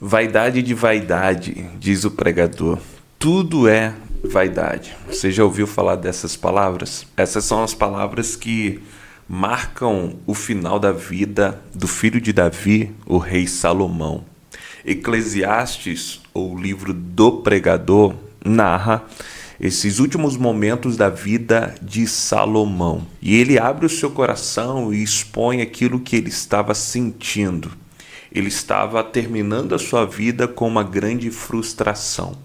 Vaidade de vaidade, diz o pregador. Tudo é vaidade. Você já ouviu falar dessas palavras? Essas são as palavras que marcam o final da vida do filho de Davi, o rei Salomão. Eclesiastes, ou o livro do pregador, narra esses últimos momentos da vida de Salomão. E ele abre o seu coração e expõe aquilo que ele estava sentindo. Ele estava terminando a sua vida com uma grande frustração,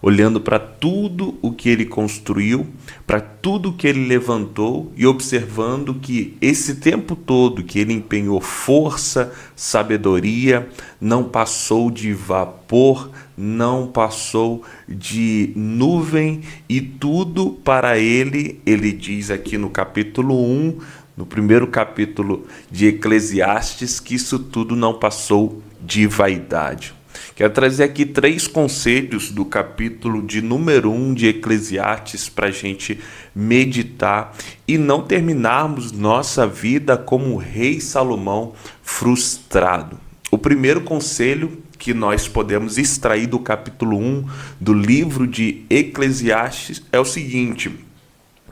olhando para tudo o que ele construiu, para tudo que ele levantou e observando que esse tempo todo que ele empenhou força, sabedoria, não passou de vapor, não passou de nuvem, e tudo para ele diz aqui no capítulo 1, no primeiro capítulo de Eclesiastes, que isso tudo não passou de vaidade. Quero trazer aqui 3 conselhos do capítulo de número 1 de Eclesiastes para a gente meditar e não terminarmos nossa vida como o rei Salomão, frustrado. O primeiro conselho que nós podemos extrair do capítulo 1 do livro de Eclesiastes é o seguinte: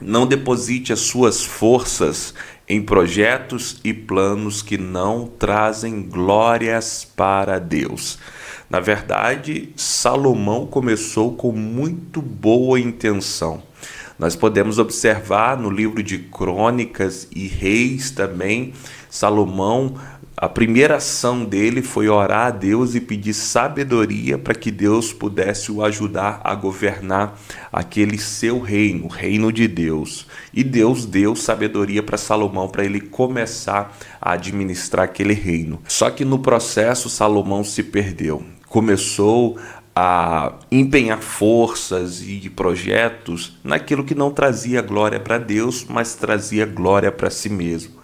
não deposite as suas forças em projetos e planos que não trazem glórias para Deus. Na verdade, Salomão começou com muito boa intenção. Nós podemos observar no livro de Crônicas e Reis também, Salomão, a primeira ação dele foi orar a Deus e pedir sabedoria para que Deus pudesse o ajudar a governar aquele seu reino, o reino de Deus. E Deus deu sabedoria para Salomão para ele começar a administrar aquele reino. Só que no processo Salomão se perdeu. Começou a empenhar forças e projetos naquilo que não trazia glória para Deus, mas trazia glória para si mesmo.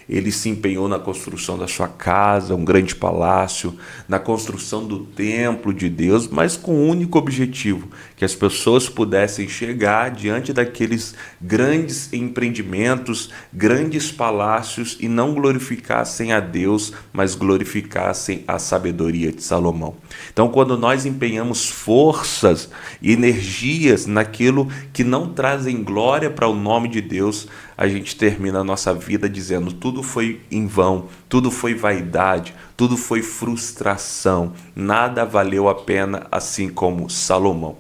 Ele se empenhou na construção da sua casa, um grande palácio, na construção do templo de Deus, mas com o único objetivo, que as pessoas pudessem chegar diante daqueles grandes empreendimentos, grandes palácios e não glorificassem a Deus, mas glorificassem a sabedoria de Salomão. Então, quando nós empenhamos forças e energias naquilo que não trazem glória para o nome de Deus, a gente termina a nossa vida dizendo tudo foi em vão, tudo foi vaidade, tudo foi frustração, nada valeu a pena, assim como Salomão.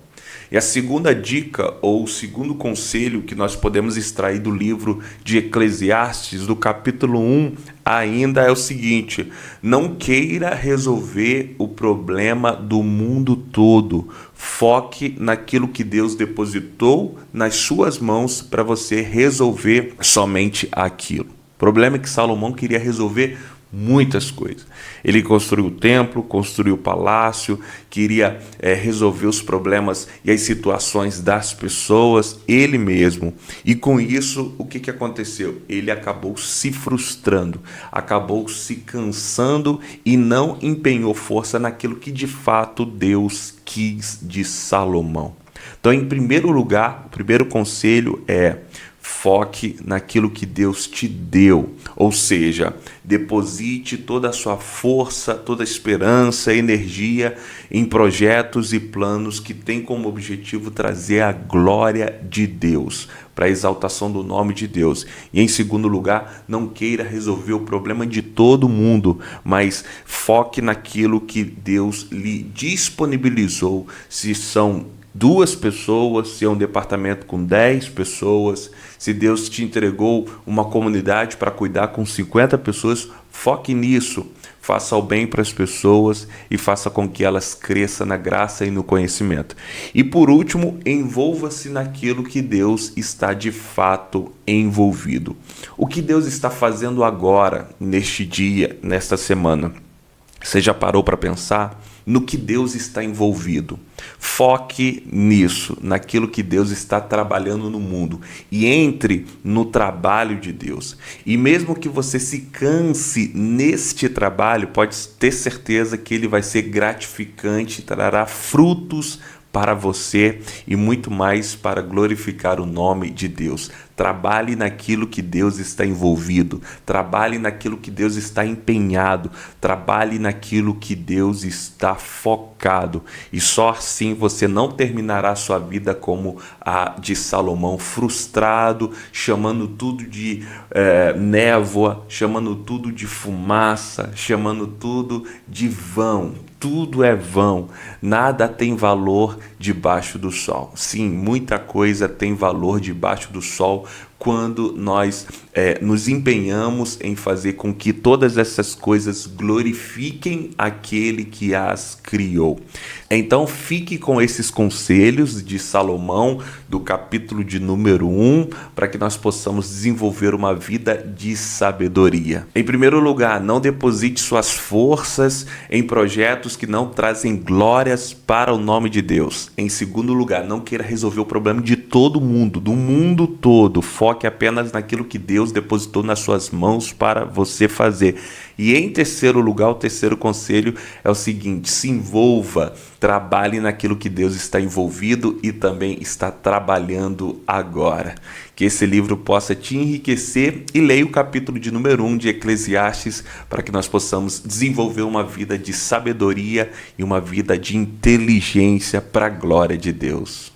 E a segunda dica, ou o segundo conselho que nós podemos extrair do livro de Eclesiastes, do capítulo 1, ainda é o seguinte: não queira resolver o problema do mundo todo. Foque naquilo que Deus depositou nas suas mãos para você resolver somente aquilo. O problema é que Salomão queria resolver muitas coisas. Ele construiu o templo, construiu o palácio, queria resolver os problemas e as situações das pessoas, ele mesmo. E com isso, o que aconteceu? Ele acabou se frustrando, acabou se cansando e não empenhou força naquilo que de fato Deus quis de Salomão. Então, em primeiro lugar, o primeiro conselho é: foque naquilo que Deus te deu, ou seja, deposite toda a sua força, toda a esperança, energia em projetos e planos que têm como objetivo trazer a glória de Deus, para a exaltação do nome de Deus. E em segundo lugar, não queira resolver o problema de todo mundo, mas foque naquilo que Deus lhe disponibilizou. Se são 2 pessoas, se é um departamento com 10 pessoas, se Deus te entregou uma comunidade para cuidar com 50 pessoas, foque nisso, faça o bem para as pessoas e faça com que elas cresçam na graça e no conhecimento. E por último, envolva-se naquilo que Deus está de fato envolvido. O que Deus está fazendo agora, neste dia, nesta semana? Você já parou para pensar no que Deus está envolvido? Foque nisso, naquilo que Deus está trabalhando no mundo, e entre no trabalho de Deus. E mesmo que você se canse neste trabalho, pode ter certeza que ele vai ser gratificante, trará frutos para você e muito mais para glorificar o nome de Deus. Trabalhe naquilo que Deus está envolvido, trabalhe naquilo que Deus está empenhado, trabalhe naquilo que Deus está focado. E só assim você não terminará a sua vida como a de Salomão, frustrado, chamando tudo de névoa, chamando tudo de fumaça, chamando tudo de vão. Tudo é vão, nada tem valor debaixo do sol. Sim, muita coisa tem valor debaixo do sol quando nós nos empenhamos em fazer com que todas essas coisas glorifiquem aquele que as criou. Então fique com esses conselhos de Salomão, do capítulo de número 1, para que nós possamos desenvolver uma vida de sabedoria. Em primeiro lugar, não deposite suas forças em projetos que não trazem glórias para o nome de Deus. Em segundo lugar, não queira resolver o problema de todo mundo, do mundo todo. Foque apenas naquilo que Deus depositou nas suas mãos para você fazer. E em terceiro lugar, o terceiro conselho é o seguinte: se envolva, trabalhe naquilo que Deus está envolvido e também está trabalhando agora. Que esse livro possa te enriquecer e leia o capítulo de número 1 de Eclesiastes para que nós possamos desenvolver uma vida de sabedoria e uma vida de inteligência para a glória de Deus.